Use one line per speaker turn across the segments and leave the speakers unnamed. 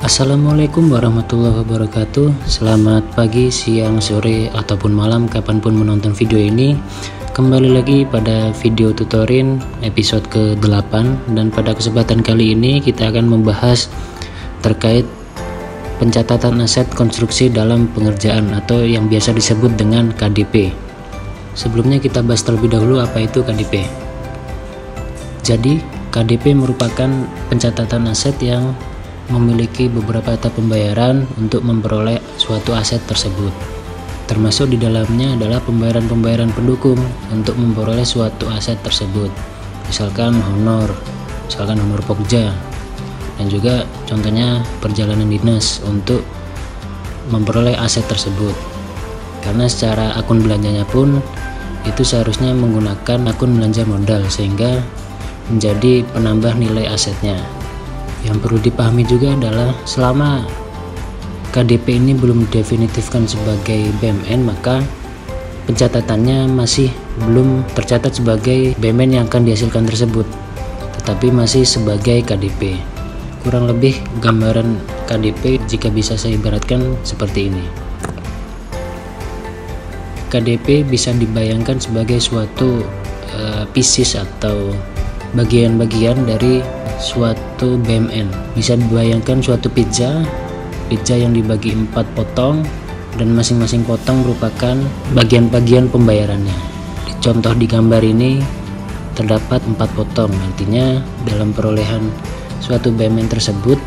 Assalamualaikum warahmatullahi wabarakatuh. Selamat pagi, siang, sore, ataupun malam kapanpun menonton video ini. Kembali lagi pada video tutorial episode ke-8. Dan pada kesempatan kali ini kita akan membahas terkait pencatatan aset konstruksi dalam pengerjaan atau yang biasa disebut dengan KDP. Sebelumnya kita bahas terlebih dahulu apa itu KDP. Jadi KDP merupakan pencatatan aset yang memiliki beberapa tahap pembayaran untuk memperoleh suatu aset tersebut. Termasuk di dalamnya adalah pembayaran-pembayaran pendukung untuk memperoleh suatu aset tersebut. Misalkan honor pokja, dan juga contohnya perjalanan dinas untuk memperoleh aset tersebut. Karena secara akun belanjanya pun itu seharusnya menggunakan akun belanja modal sehingga menjadi penambah nilai asetnya. Yang perlu dipahami juga adalah selama KDP ini belum didefinitifkan sebagai BMN, maka pencatatannya masih belum tercatat sebagai BMN yang akan dihasilkan tersebut, tetapi masih sebagai KDP. Kurang lebih gambaran KDP jika bisa saya ibaratkan seperti ini. KDP bisa dibayangkan sebagai suatu pieces atau bagian-bagian dari suatu BMN. Bisa dibayangkan suatu pizza yang dibagi 4 potong dan masing-masing potong merupakan bagian-bagian pembayarannya. Contoh di gambar ini terdapat 4 potong, nantinya dalam perolehan suatu BMN tersebut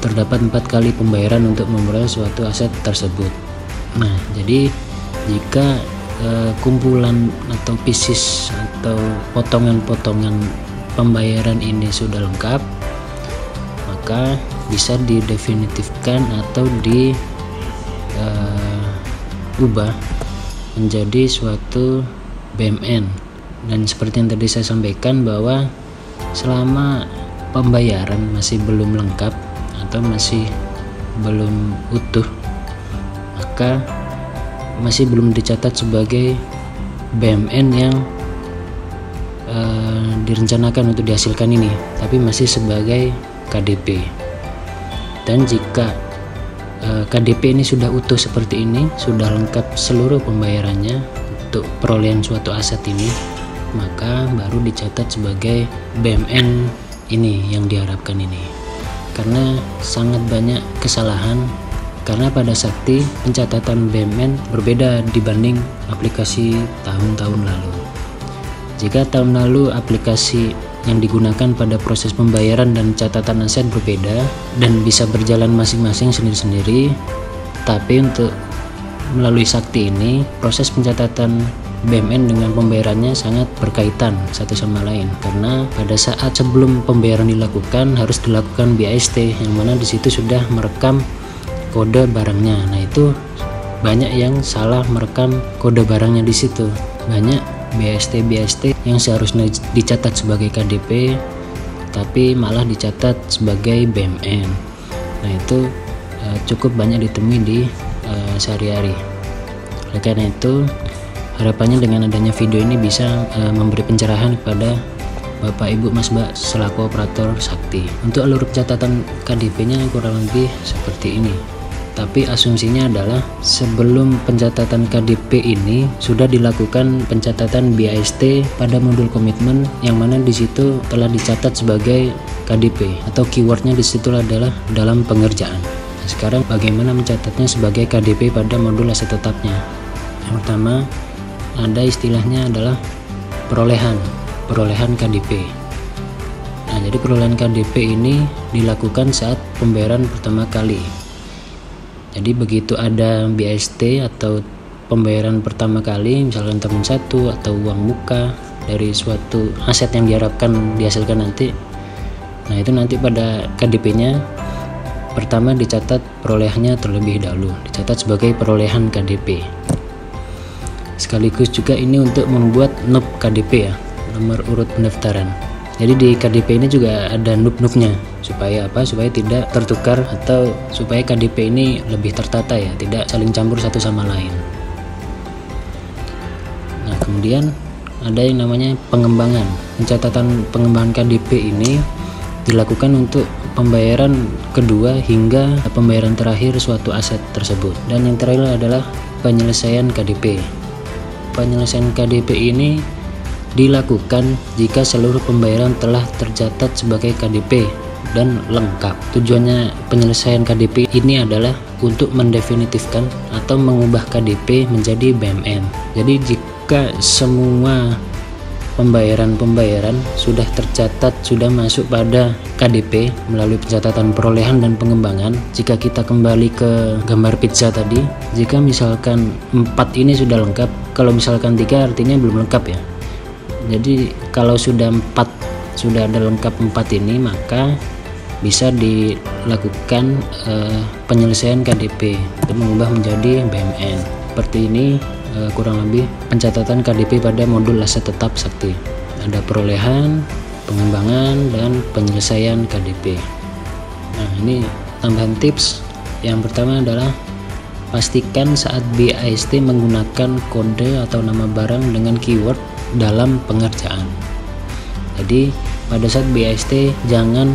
terdapat 4 kali pembayaran untuk memperoleh suatu aset tersebut. Nah, jadi jika kumpulan atau pieces atau potongan-potongan pembayaran ini sudah lengkap, maka bisa didefinitifkan atau diubah menjadi suatu BMN. Dan seperti yang tadi saya sampaikan bahwa selama pembayaran masih belum lengkap atau masih belum utuh, maka masih belum dicatat sebagai BMN yang direncanakan untuk dihasilkan ini, tapi masih sebagai KDP. Dan jika KDP ini sudah utuh seperti ini, sudah lengkap seluruh pembayarannya untuk perolehan suatu aset ini, maka baru dicatat sebagai BMN ini yang diharapkan ini. Karena sangat banyak kesalahan, karena pada sakti pencatatan BMN berbeda dibanding aplikasi tahun-tahun lalu. Jika tahun lalu aplikasi yang digunakan pada proses pembayaran dan catatan aset berbeda dan bisa berjalan masing-masing sendiri-sendiri, tapi untuk melalui sakti ini proses pencatatan BMN dengan pembayarannya sangat berkaitan satu sama lain, karena pada saat sebelum pembayaran dilakukan harus dilakukan BAST yang mana di situ sudah merekam kode barangnya. Nah, itu banyak yang salah merekam kode barangnya di situ. Banyak BAST yang seharusnya dicatat sebagai KDP tapi malah dicatat sebagai BMN. Nah, itu cukup banyak ditemui di sehari-hari. Oleh karena itu, harapannya dengan adanya video ini bisa memberi pencerahan kepada Bapak Ibu Mas Mbak selaku operator sakti. Untuk alur catatan KDP-nya kurang lebih seperti ini. Tapi asumsinya adalah sebelum pencatatan KDP ini sudah dilakukan pencatatan BAST pada modul komitmen yang mana di situ telah dicatat sebagai KDP atau keywordnya di situ adalah dalam pengerjaan. Nah, sekarang bagaimana mencatatnya sebagai KDP pada modul aset tetapnya? Yang pertama ada istilahnya adalah perolehan KDP. Nah, jadi perolehan KDP ini dilakukan saat pembayaran pertama kali. Jadi begitu ada BAST atau pembayaran pertama kali, misalkan tahun 1 atau uang muka dari suatu aset yang diharapkan dihasilkan nanti. Nah, itu nanti pada KDP-nya pertama dicatat perolehannya terlebih dahulu, dicatat sebagai perolehan KDP. Sekaligus juga ini untuk membuat NUP KDP ya, nomor urut pendaftaran. Jadi di KDP ini juga ada NUP-NUP-nya supaya apa? Supaya tidak tertukar atau supaya KDP ini lebih tertata ya, tidak saling campur satu sama lain. Nah, kemudian ada yang namanya pengembangan. Pencatatan pengembangan KDP ini dilakukan untuk pembayaran kedua hingga pembayaran terakhir suatu aset tersebut. Dan yang terakhir adalah penyelesaian KDP. Penyelesaian KDP ini dilakukan jika seluruh pembayaran telah tercatat sebagai KDP dan lengkap. Tujuannya penyelesaian KDP ini adalah untuk mendefinitifkan atau mengubah KDP menjadi BMN. Jadi jika semua pembayaran sudah tercatat, sudah masuk pada KDP melalui pencatatan perolehan dan pengembangan. Jika kita kembali ke gambar pizza tadi, jika misalkan 4 ini sudah lengkap, kalau misalkan 3 artinya belum lengkap ya. Jadi kalau sudah ada lengkap 4 ini, maka bisa dilakukan penyelesaian KDP untuk mengubah menjadi BMN. Seperti ini kurang lebih pencatatan KDP pada modul aset tetap sakti. Ada perolehan, pengembangan, dan penyelesaian KDP. Nah, ini tambahan tips. Yang pertama adalah pastikan saat BAST menggunakan kode atau nama barang dengan keyword dalam pengerjaan. Jadi pada saat BAST jangan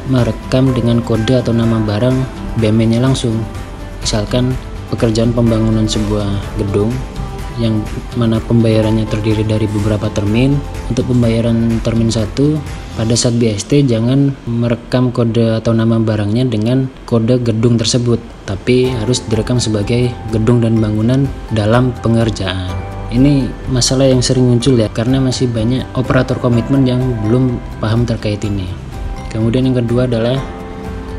merekam dengan kode atau nama barang BMN-nya langsung. Misalkan pekerjaan pembangunan sebuah gedung yang mana pembayarannya terdiri dari beberapa termin. Untuk pembayaran termin 1, pada saat BAST jangan merekam kode atau nama barangnya dengan kode gedung tersebut, tapi harus direkam sebagai gedung dan bangunan dalam pengerjaan. Ini masalah yang sering muncul ya, karena masih banyak operator komitmen yang belum paham terkait ini. Kemudian yang kedua adalah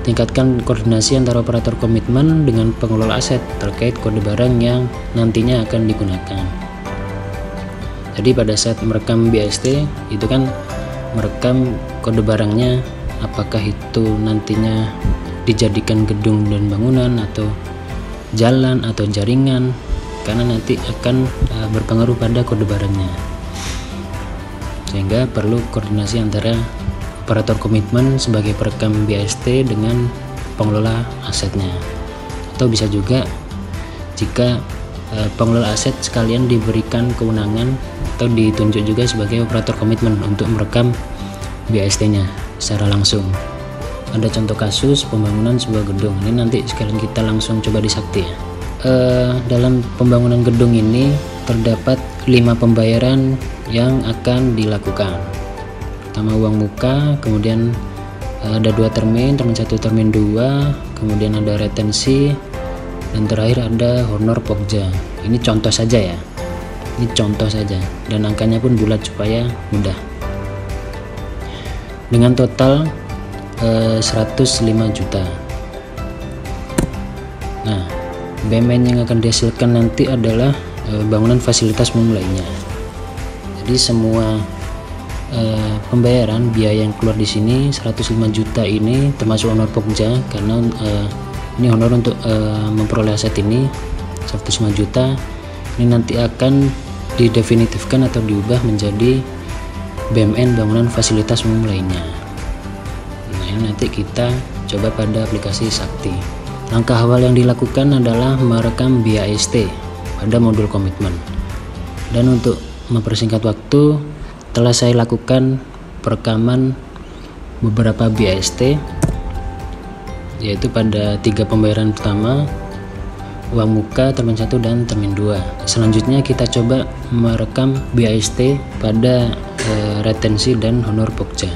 tingkatkan koordinasi antara operator komitmen dengan pengelola aset terkait kode barang yang nantinya akan digunakan. Jadi pada saat merekam BAST itu kan merekam kode barangnya, apakah itu nantinya dijadikan gedung dan bangunan atau jalan atau jaringan, karena nanti akan berpengaruh pada kode barangnya. Sehingga perlu koordinasi antara operator komitmen sebagai perekam BAST dengan pengelola asetnya. Atau bisa juga jika pengelola aset sekalian diberikan kewenangan atau ditunjuk juga sebagai operator komitmen untuk merekam BAST-nya secara langsung. Ada contoh kasus pembangunan sebuah gedung. Ini nanti sekalian kita langsung coba di Sakti ya. Dalam pembangunan gedung ini terdapat 5 pembayaran yang akan dilakukan. Pertama uang muka, kemudian ada 2 termin, termin 1, termin 2, kemudian ada retensi, dan terakhir ada honor pokja. Ini contoh saja ya, ini contoh saja, dan angkanya pun bulat supaya mudah. Dengan total 105 juta. Nah, BMN yang akan dihasilkan nanti adalah bangunan fasilitas umum lainnya. Jadi semua pembayaran biaya yang keluar di sini 105 juta ini termasuk honor pokja, karena ini honor untuk memperoleh aset ini 105 juta. Ini nanti akan didefinitifkan atau diubah menjadi BMN bangunan fasilitas umum lainnya. Nah, ini nanti kita coba pada aplikasi Sakti. Langkah awal yang dilakukan adalah merekam BAST pada modul komitmen. Dan untuk mempersingkat waktu, telah saya lakukan perekaman beberapa BAST, yaitu pada 3 pembayaran pertama, uang muka, termin 1 dan termin 2. Selanjutnya kita coba merekam BAST pada retensi dan honor pokja.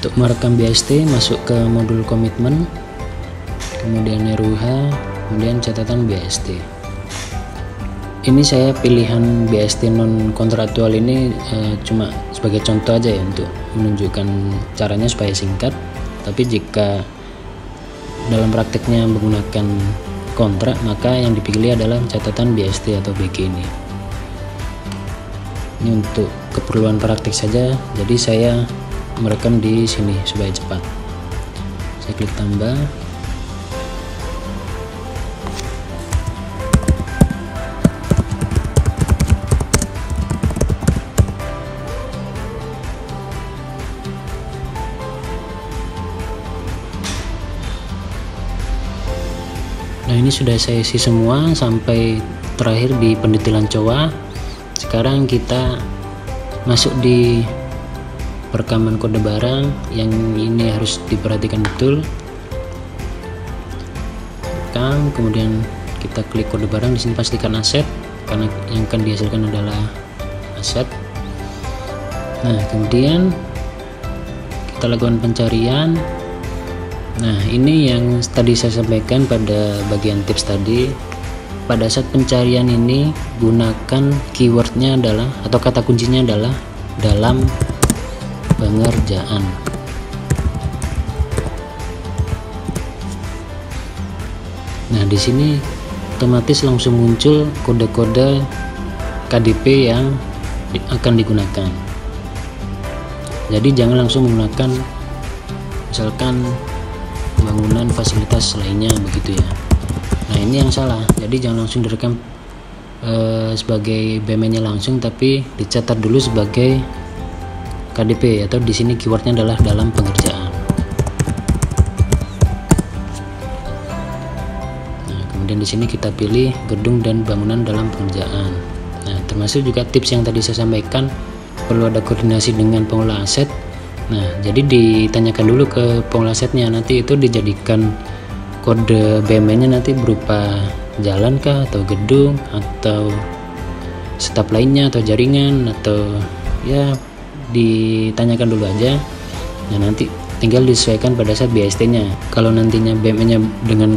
Untuk merekam BAST, masuk ke modul komitmen, kemudian RUH, kemudian catatan BAST. Ini saya pilihan BAST non kontraktual ini cuma sebagai contoh aja ya, untuk menunjukkan caranya supaya singkat. Tapi jika dalam prakteknya menggunakan kontrak, maka yang dipilih adalah catatan BAST atau BG ini. Ini untuk keperluan praktik saja, jadi saya merekam di sini supaya cepat. Saya klik tambah. Nah, ini sudah saya isi semua sampai terakhir di pendetilan cowa. Sekarang kita masuk di perekaman kode barang. Yang ini harus diperhatikan betul. Rekam, kemudian kita klik kode barang. Di sini pastikan aset, karena yang akan dihasilkan adalah aset. Nah, kemudian kita lakukan pencarian. Nah, ini yang tadi saya sampaikan pada bagian tips tadi. Pada saat pencarian ini gunakan keywordnya adalah, atau kata kuncinya adalah dalam pengerjaan. Nah, di sini otomatis langsung muncul kode-kode KDP yang akan digunakan. Jadi jangan langsung menggunakan misalkan bangunan fasilitas lainnya begitu ya. Nah, ini yang salah. Jadi jangan langsung direkam sebagai BMN-nya langsung, tapi dicatat dulu sebagai KDP, atau di sini keywordnya adalah dalam pengerjaan. Nah, kemudian di sini kita pilih gedung dan bangunan dalam pengerjaan. Nah, termasuk juga tips yang tadi saya sampaikan, perlu ada koordinasi dengan pengelola aset. Nah, jadi ditanyakan dulu ke pengelola asetnya, nanti itu dijadikan kode BMN-nya nanti berupa jalan kah, atau gedung, atau staf lainnya, atau jaringan, atau ya ditanyakan dulu aja. Nah, nanti tinggal disesuaikan pada saat BST-nya. Kalau nantinya BMN-nya dengan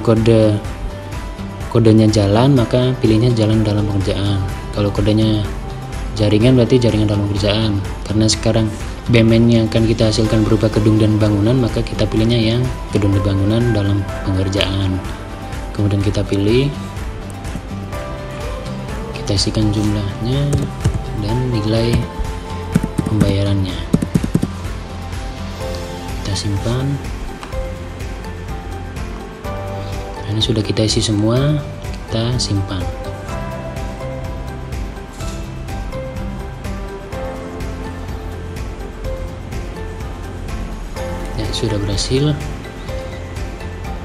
kodenya jalan, maka pilihnya jalan dalam pengerjaan. Kalau kodenya jaringan, berarti jaringan dalam pengerjaan. Karena sekarang BMN yang akan kita hasilkan berupa gedung dan bangunan, maka kita pilihnya yang gedung dan bangunan dalam pengerjaan. Kemudian kita pilih, kita isikan jumlahnya dan nilai pembayarannya. Kita simpan. Nah, ini sudah kita isi semua, kita simpan. Sudah berhasil.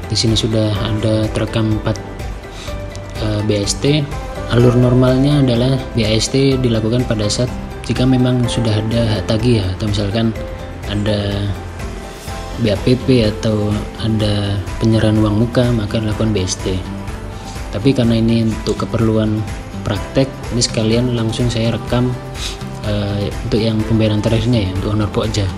Di sini sudah ada terekam 4 BST. Alur normalnya adalah BST dilakukan pada saat jika memang sudah ada hak tagih ya, atau misalkan ada BAPP atau ada penyerahan uang muka, maka dilakukan BST. Tapi karena ini untuk keperluan praktek, ini sekalian langsung saya rekam untuk yang pembayaran terakhirnya ya, untuk honor pokja.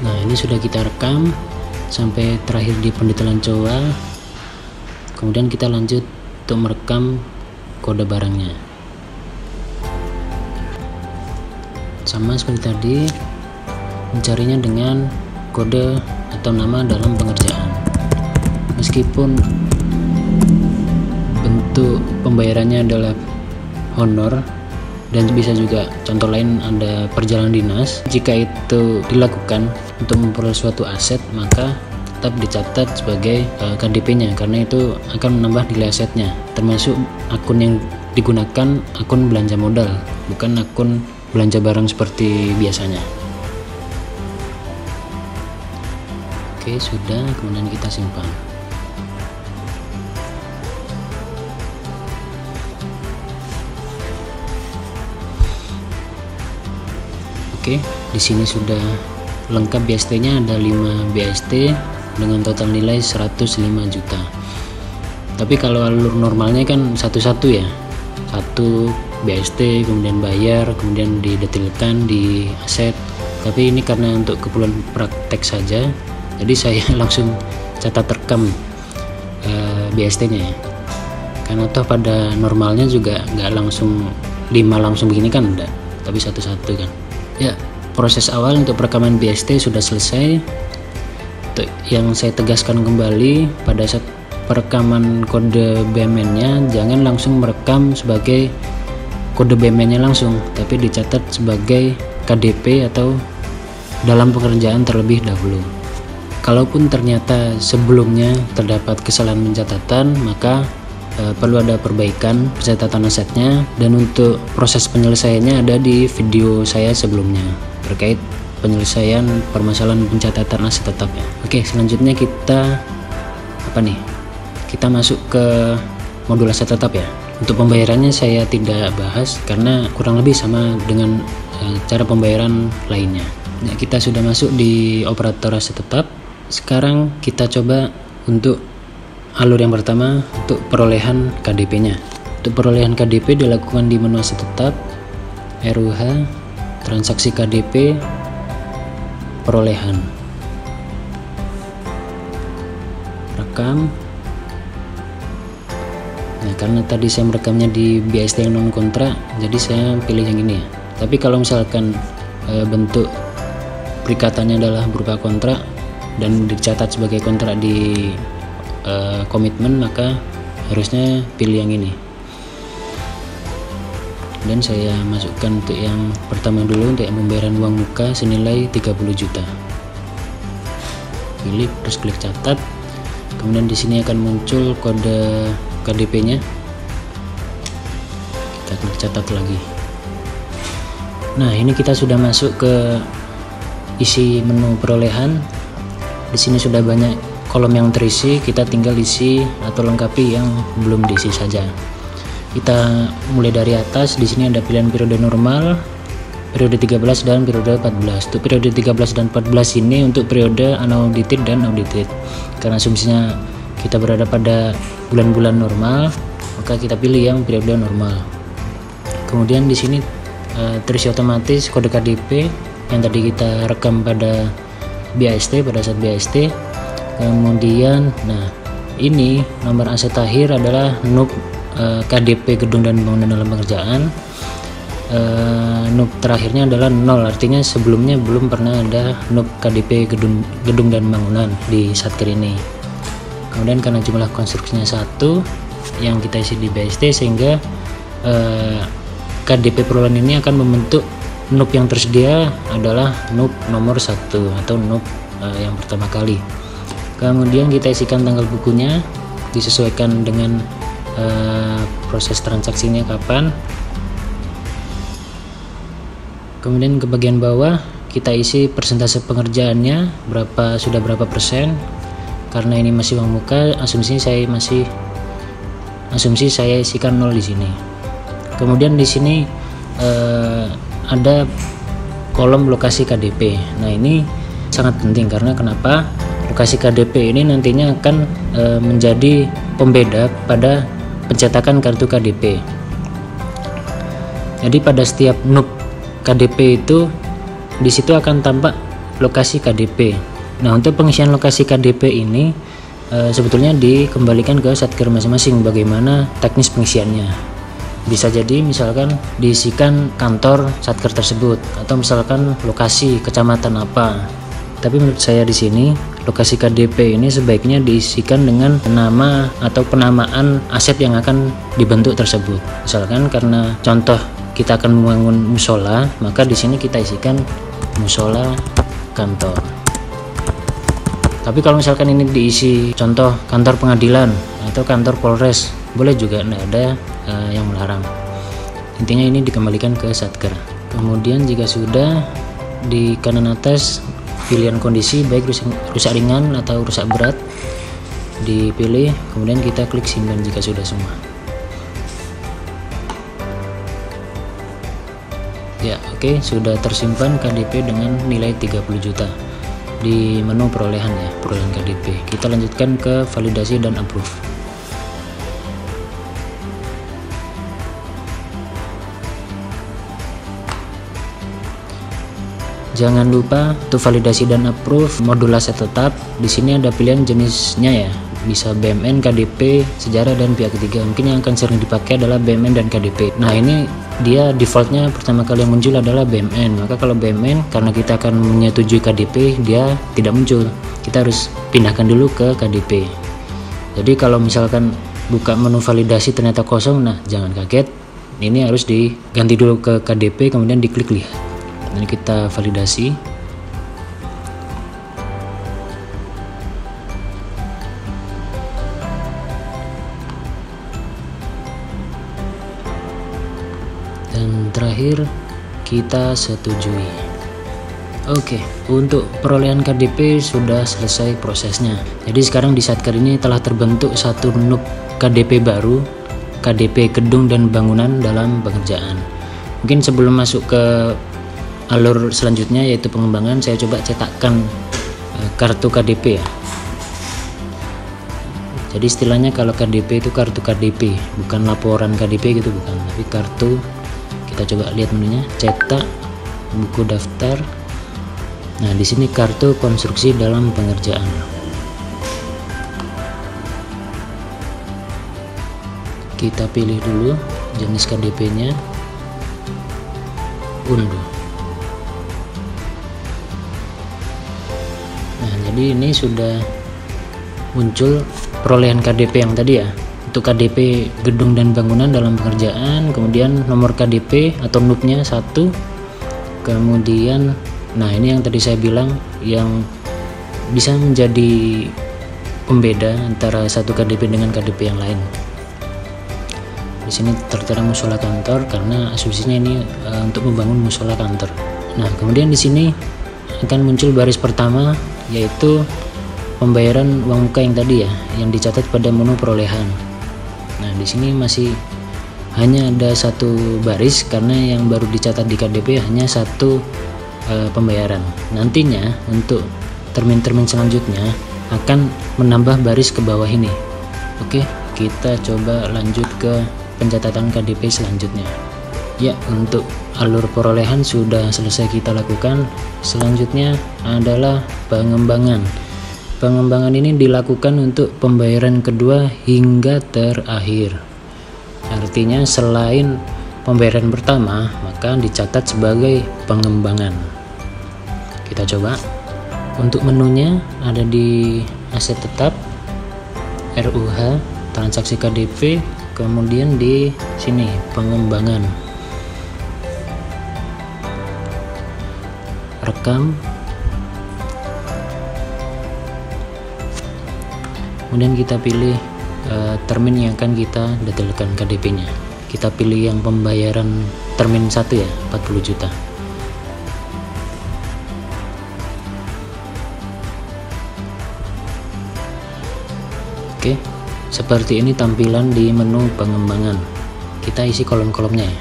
Nah, ini sudah kita rekam sampai terakhir di pendetailan COA. Kemudian kita lanjut untuk merekam kode barangnya. Sama seperti tadi, mencarinya dengan kode atau nama dalam pengerjaan. Meskipun bentuk pembayarannya adalah honor, dan bisa juga contoh lain ada perjalanan dinas, jika itu dilakukan untuk memperoleh suatu aset, maka tetap dicatat sebagai KDP-nya, karena itu akan menambah nilai asetnya. Termasuk akun yang digunakan akun belanja modal, bukan akun belanja barang seperti biasanya. Oke, sudah. Kemudian kita simpan. Oke, di sini sudah lengkap BST-nya, ada 5 BST dengan total nilai 105 juta. Tapi kalau alur normalnya kan satu-satu ya, satu BST, kemudian bayar, kemudian didetailkan di aset. Tapi ini karena untuk keperluan praktek saja, jadi saya langsung catat rekam BST-nya ya. Karena toh pada normalnya juga nggak langsung 5 langsung begini kan, enggak, tapi satu-satu kan. Ya, proses awal untuk perekaman BST sudah selesai. Yang saya tegaskan kembali, pada saat perekaman kode BMN-nya jangan langsung merekam sebagai kode BMN-nya langsung, tapi dicatat sebagai KDP atau dalam pekerjaan terlebih dahulu. Kalaupun ternyata sebelumnya terdapat kesalahan pencatatan, maka perlu ada perbaikan pencatatan asetnya, dan untuk proses penyelesaiannya ada di video saya sebelumnya terkait penyelesaian permasalahan pencatatan aset tetap ya. Oke, selanjutnya kita kita masuk ke modul aset tetap ya. Untuk pembayarannya saya tidak bahas karena kurang lebih sama dengan cara pembayaran lainnya. Nah, kita sudah masuk di operator aset tetap. Sekarang kita coba untuk alur yang pertama untuk perolehan KDP-nya. Untuk perolehan KDP dilakukan di menu aset tetap, RUH, transaksi KDP, perolehan, rekam. Nah, karena tadi saya merekamnya di BAST yang non kontrak, jadi saya pilih yang ini ya. Tapi kalau misalkan bentuk perikatannya adalah berupa kontrak dan dicatat sebagai kontrak di komitmen, maka harusnya pilih yang ini. Dan saya masukkan untuk yang pertama dulu, untuk yang pembayaran uang muka senilai 30 juta. Pilih, terus klik catat. Kemudian di sini akan muncul kode KDP-nya. Kita klik catat lagi. Nah, ini kita sudah masuk ke isi menu perolehan. Di sini sudah banyak kolom yang terisi, kita tinggal isi atau lengkapi yang belum diisi saja. Kita mulai dari atas. Di sini ada pilihan periode normal, periode 13 dan periode 14. Untuk periode 13 dan 14 ini untuk periode unaudited dan audited. Karena asumsinya kita berada pada bulan-bulan normal, maka kita pilih yang periode normal. Kemudian di sini terisi otomatis kode KDP yang tadi kita rekam pada BAST, pada saat BAST. Kemudian ini nomor aset akhir adalah NUP KDP gedung dan bangunan dalam pengerjaan. NUP terakhirnya adalah 0, artinya sebelumnya belum pernah ada NUP KDP gedung dan bangunan di Satker ini. Kemudian karena jumlah konstruksinya 1 yang kita isi di BAST, sehingga KDP perolehan ini akan membentuk NUP yang tersedia adalah NUP nomor 1 atau NUP yang pertama kali. Kemudian kita isikan tanggal bukunya, disesuaikan dengan proses transaksinya kapan. Kemudian ke bagian bawah kita isi persentase pengerjaannya, sudah berapa persen. Karena ini masih uang muka, asumsi saya isikan 0 di sini. Kemudian di sini ada kolom lokasi KDP. Nah, ini sangat penting karena kenapa? Lokasi KDP ini nantinya akan menjadi pembeda pada pencetakan kartu KDP. Jadi pada setiap NUP KDP itu di situ akan tampak lokasi KDP. Nah, untuk pengisian lokasi KDP ini sebetulnya dikembalikan ke Satker masing-masing bagaimana teknis pengisiannya. Bisa jadi misalkan diisikan kantor Satker tersebut atau misalkan lokasi kecamatan apa. Tapi menurut saya di sini lokasi KDP ini sebaiknya diisikan dengan nama atau penamaan aset yang akan dibentuk tersebut. Misalkan karena contoh kita akan membangun musola, maka di sini kita isikan musola kantor. Tapi kalau misalkan ini diisi contoh kantor pengadilan atau kantor Polres, boleh juga, tidak ada yang melarang. Intinya ini dikembalikan ke Satker. Kemudian jika sudah, di kanan atas pilihan kondisi baik rusak ringan atau rusak berat dipilih, kemudian kita klik simpan jika sudah semua. Ya, oke, sudah tersimpan KDP dengan nilai 30 juta di menu perolehan ya, perolehan KDP. Kita lanjutkan ke validasi dan approve. Jangan lupa untuk validasi dan approve modul aset tetap. Di sini ada pilihan jenisnya ya, bisa BMN, KDP, sejarah, dan pihak ketiga. Mungkin yang akan sering dipakai adalah BMN dan KDP. Nah, ini dia defaultnya pertama kali yang muncul adalah BMN. Maka kalau BMN, karena kita akan menyetujui KDP, dia tidak muncul. Kita harus pindahkan dulu ke KDP. Jadi kalau misalkan buka menu validasi ternyata kosong, nah jangan kaget. Ini harus diganti dulu ke KDP, kemudian diklik lihat. Ini kita validasi. Dan terakhir kita setujui. Oke, untuk perolehan KDP sudah selesai prosesnya. Jadi sekarang di Satker ini telah terbentuk satu NUP KDP baru, KDP gedung dan bangunan dalam pengerjaan. Mungkin sebelum masuk ke alur selanjutnya yaitu pengembangan, saya coba cetakkan kartu KDP ya. Jadi istilahnya kalau KDP itu kartu KDP, bukan laporan KDP gitu, bukan, tapi kartu. Kita coba lihat menunya, cetak, buku daftar. Nah, di sini kartu konstruksi dalam pengerjaan. Kita pilih dulu jenis KDP-nya, unduh. Nah, jadi ini sudah muncul perolehan KDP yang tadi ya. Untuk KDP gedung dan bangunan dalam pengerjaan, kemudian nomor KDP atau NUP-nya 1, kemudian nah ini yang tadi saya bilang yang bisa menjadi pembeda antara satu KDP dengan KDP yang lain. Di sini tertera musola kantor karena asumsinya ini untuk membangun musola kantor. Nah, kemudian di sini akan muncul baris pertama yaitu pembayaran uang muka yang tadi ya, yang dicatat pada menu perolehan. Nah, di sini masih hanya ada satu baris karena yang baru dicatat di KDP hanya satu pembayaran. Nantinya untuk termin-termin selanjutnya akan menambah baris ke bawah ini. Oke, kita coba lanjut ke pencatatan KDP selanjutnya. Ya, untuk alur perolehan sudah selesai kita lakukan. Selanjutnya adalah pengembangan. Pengembangan ini dilakukan untuk pembayaran kedua hingga terakhir. Artinya selain pembayaran pertama, maka dicatat sebagai pengembangan. Kita coba. Untuk menunya ada di aset tetap, RUH, transaksi KDP, kemudian di sini pengembangan. Rekam. Kemudian kita pilih termin yang akan kita detailkan KDP-nya. Kita pilih yang pembayaran termin 1 ya, 40 juta. Oke, seperti ini tampilan di menu pengembangan. Kita isi kolom-kolomnya ya.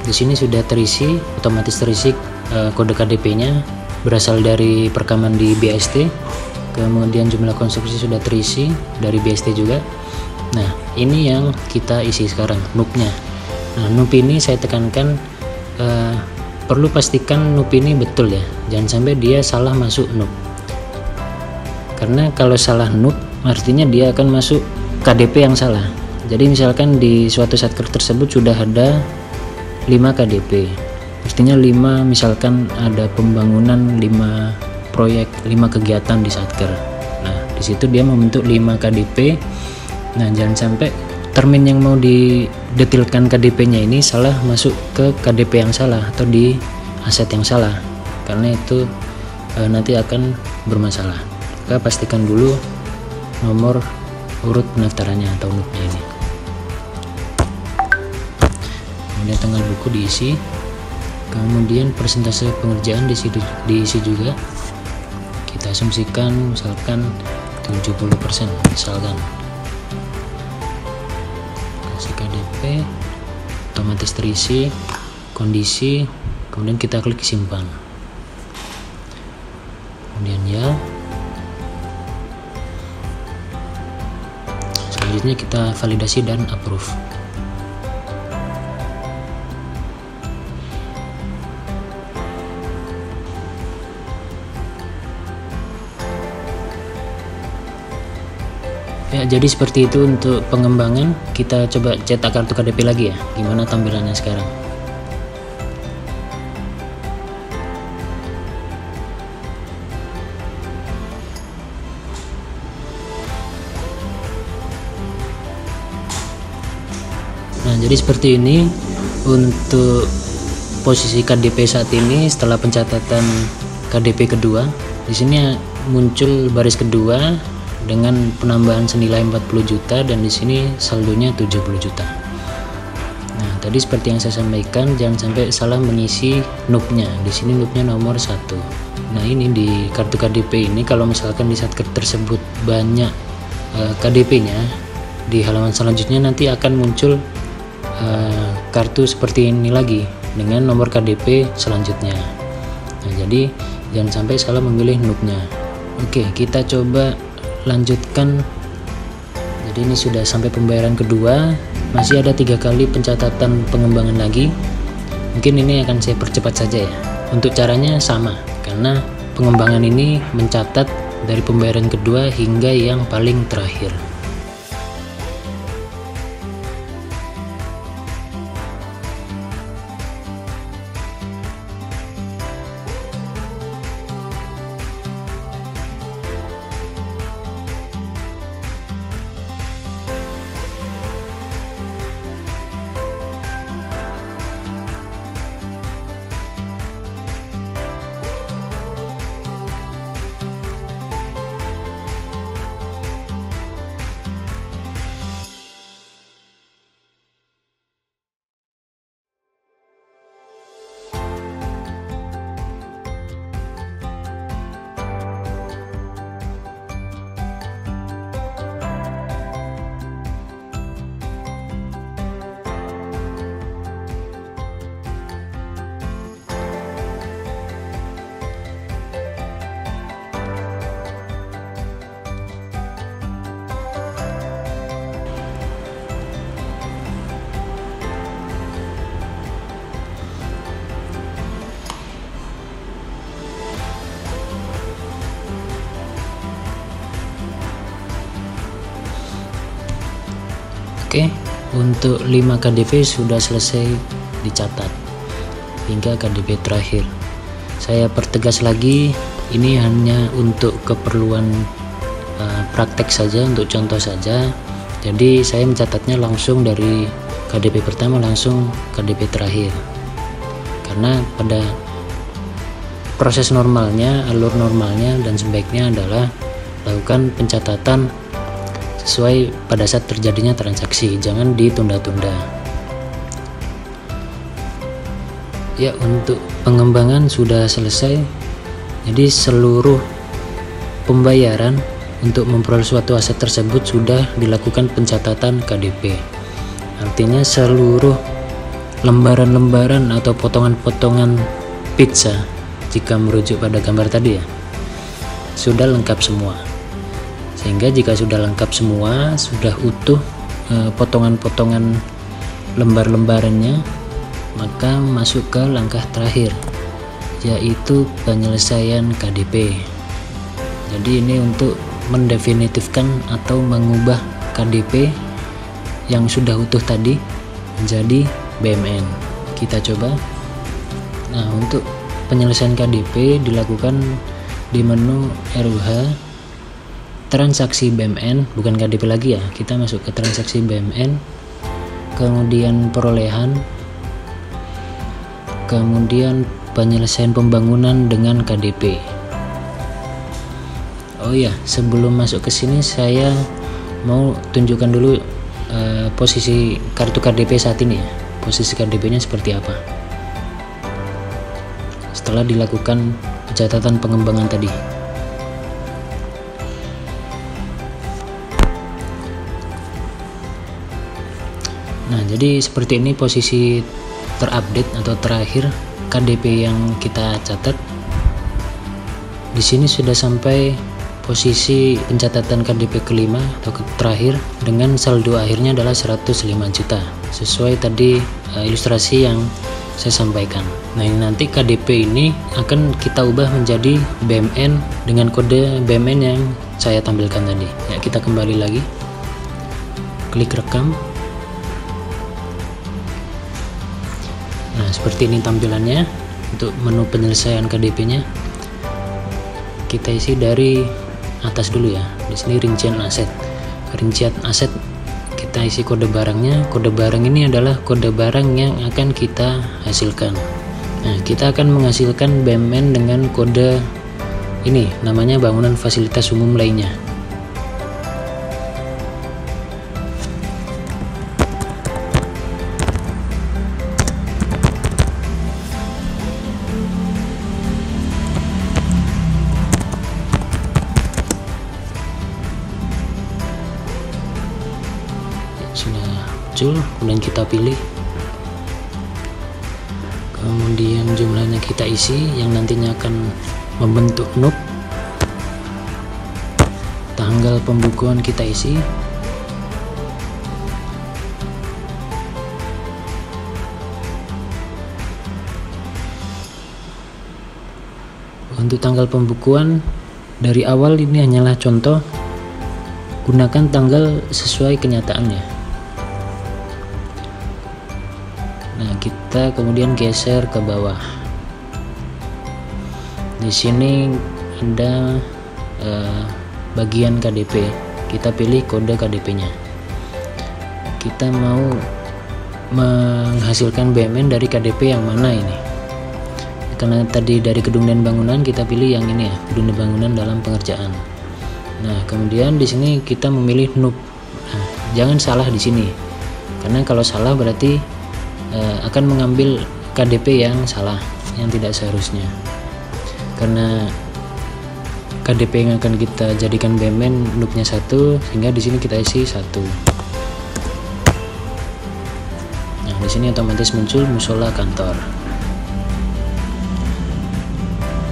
Di sini sudah terisi, otomatis terisi kode KDP-nya berasal dari perekaman di BST. Kemudian jumlah konstruksi sudah terisi dari BST juga. Nah, ini yang kita isi sekarang, NUP-nya. Nah, NUP ini saya tekankan perlu pastikan NUP ini betul ya, jangan sampai dia salah masuk NUP. Karena kalau salah NUP artinya dia akan masuk KDP yang salah. Jadi misalkan di suatu Satker tersebut sudah ada 5 KDP, mestinya 5 misalkan ada pembangunan 5 proyek, 5 kegiatan di Satker. Nah, di situ dia membentuk 5 KDP. Nah, jangan sampai termin yang mau didetilkan KDP-nya ini salah masuk ke KDP yang salah atau di aset yang salah, karena itu nanti akan bermasalah. Maka pastikan dulu nomor urut pendaftarannya atau NUP-nya ini. Kemudian tanggal buku diisi, kemudian persentase pengerjaan diisi juga. Kita asumsikan misalkan 70% misalkan. Kasih KDP, otomatis terisi, kondisi, kemudian kita klik simpan. Kemudian ya. Selanjutnya kita validasi dan approve. Ya, jadi seperti itu untuk pengembangan. Kita coba cetak kartu KDP lagi ya, gimana tampilannya sekarang. Nah, jadi seperti ini untuk posisi KDP saat ini setelah pencatatan KDP kedua. Di sini muncul baris kedua dengan penambahan senilai 40 juta dan di sini saldonya 70 juta. Nah, tadi seperti yang saya sampaikan, jangan sampai salah mengisi NUP-nya. Di sini NUP-nya nomor 1. Nah, ini di kartu KDP ini kalau misalkan di Satker tersebut banyak KDP-nya, di halaman selanjutnya nanti akan muncul kartu seperti ini lagi dengan nomor KDP selanjutnya. Nah, jadi jangan sampai salah memilih NUP-nya. Oke, kita coba lanjutkan. Jadi ini sudah sampai pembayaran kedua, masih ada 3 kali pencatatan pengembangan lagi. Mungkin ini akan saya percepat saja ya. Untuk caranya sama, karena pengembangan ini mencatat dari pembayaran kedua hingga yang paling terakhir. Oke, untuk 5 KDP sudah selesai dicatat hingga KDP terakhir. Saya pertegas lagi, ini hanya untuk keperluan praktek saja, untuk contoh saja. Jadi saya mencatatnya langsung dari KDP pertama langsung KDP terakhir, karena pada proses normalnya, alur normalnya dan sebaiknya adalah lakukan pencatatan sesuai pada saat terjadinya transaksi, jangan ditunda-tunda. Ya, untuk pengembangan sudah selesai. Jadi seluruh pembayaran untuk memperoleh suatu aset tersebut sudah dilakukan pencatatan KDP. Artinya seluruh lembaran-lembaran atau potongan-potongan pizza, jika merujuk pada gambar tadi ya, sudah lengkap semua. Sehingga jika sudah lengkap semua, sudah utuh potongan-potongan lembar-lembarannya, maka masuk ke langkah terakhir, yaitu penyelesaian KDP. Jadi ini untuk mendefinitifkan atau mengubah KDP yang sudah utuh tadi menjadi BMN. Kita coba. Nah, untuk penyelesaian KDP dilakukan di menu RUH, transaksi BMN, bukan KDP lagi ya, kita masuk ke transaksi BMN, kemudian perolehan, kemudian penyelesaian pembangunan dengan KDP. Oh ya, sebelum masuk ke sini saya mau tunjukkan dulu posisi kartu KDP saat ini ya. Posisi KDP-nya seperti apa setelah dilakukan pencatatan pengembangan tadi. Nah, jadi seperti ini posisi terupdate atau terakhir KDP yang kita catat. Di sini sudah sampai posisi pencatatan KDP kelima atau terakhir dengan saldo akhirnya adalah 105 juta sesuai tadi ilustrasi yang saya sampaikan. Nah, ini nanti KDP ini akan kita ubah menjadi BMN dengan kode BMN yang saya tampilkan tadi. Ya, kita kembali lagi, klik rekam. Nah, seperti ini tampilannya untuk menu penyelesaian KDP-nya. Kita isi dari atas dulu ya. Di sini rincian aset. Rincian aset kita isi kode barangnya. Kode barang ini adalah kode barang yang akan kita hasilkan. Nah, kita akan menghasilkan BMN dengan kode ini, namanya bangunan fasilitas umum lainnya. sudah muncul, kemudian kita pilih, kemudian jumlahnya kita isi yang nantinya akan membentuk NUP. Tanggal pembukuan kita isi, untuk tanggal pembukuan dari awal ini hanyalah contoh, gunakan tanggal sesuai kenyataannya. Nah, kita kemudian geser ke bawah. Di sini ada bagian KDP. Kita pilih kode KDP-nya. Kita mau menghasilkan BMN dari KDP yang mana ini? Karena tadi dari gedung dan bangunan, kita pilih yang ini ya, gedung dan bangunan dalam pengerjaan. Nah, kemudian di sini kita memilih NUP. Nah, jangan salah di sini, karena kalau salah berarti akan mengambil KDP yang salah, yang tidak seharusnya. Karena KDP yang akan kita jadikan BMN NUP-nya 1, sehingga di sini kita isi 1. Nah, di sini otomatis muncul musola kantor.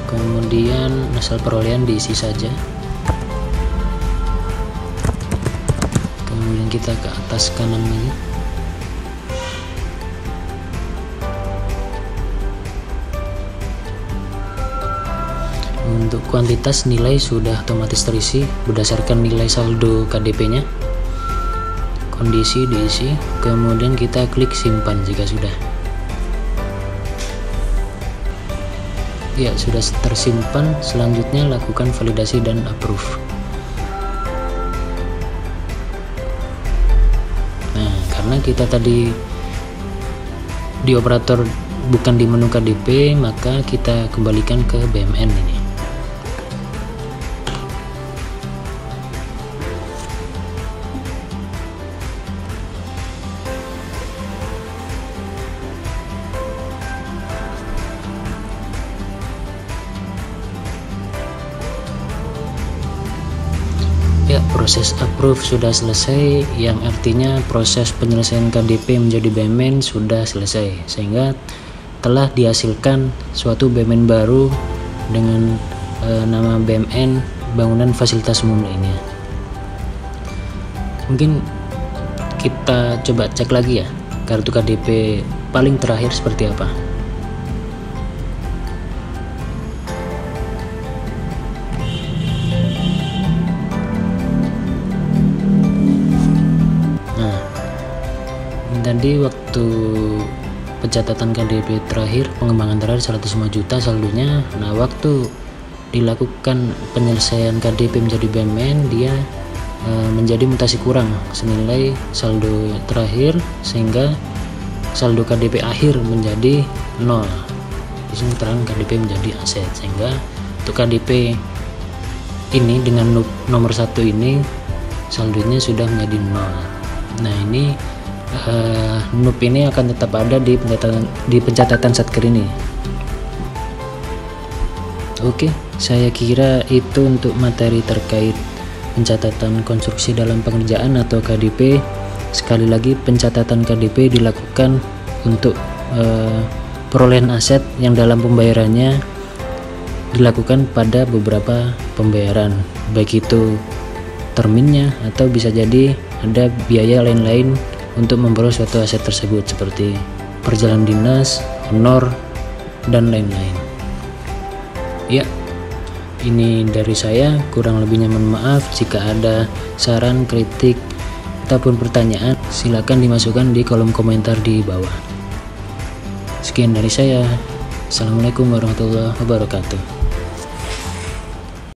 Kemudian asal perolehan diisi saja. Kemudian kita ke atas kanan lagi. Untuk kuantitas nilai sudah otomatis terisi berdasarkan nilai saldo KDP-nya. Kondisi diisi, kemudian kita klik simpan jika sudah. Ya, sudah tersimpan. Selanjutnya lakukan validasi dan approve. Nah, karena kita tadi di operator bukan di menu KDP, maka kita kembalikan ke BMN ini. Ya, proses approve sudah selesai, yang artinya proses penyelesaian KDP menjadi BMN sudah selesai, sehingga telah dihasilkan suatu BMN baru dengan nama BMN Bangunan Fasilitas Umum lainnya. Mungkin kita coba cek lagi ya, kartu KDP paling terakhir seperti apa. Tadi waktu pencatatan KDP terakhir, pengembangan terakhir 105 juta saldonya. Nah, waktu dilakukan penyelesaian KDP menjadi BMN, dia menjadi mutasi kurang senilai saldo terakhir, sehingga saldo KDP akhir menjadi 0. Di sini terang KDP menjadi aset, sehingga untuk KDP ini dengan nomor 1 ini saldonya sudah menjadi 0. Nah, ini NUP ini akan tetap ada di pencatatan Satker ini. Oke, saya kira itu untuk materi terkait pencatatan konstruksi dalam pengerjaan atau KDP. Sekali lagi, pencatatan KDP dilakukan untuk perolehan aset yang dalam pembayarannya dilakukan pada beberapa pembayaran, baik itu terminnya atau bisa jadi ada biaya lain-lain untuk memperoleh suatu aset tersebut seperti perjalanan dinas, honor, dan lain-lain. Ya, ini dari saya, kurang lebihnya mohon maaf. Jika ada saran, kritik, ataupun pertanyaan, silakan dimasukkan di kolom komentar di bawah. Sekian dari saya. Assalamualaikum warahmatullahi wabarakatuh.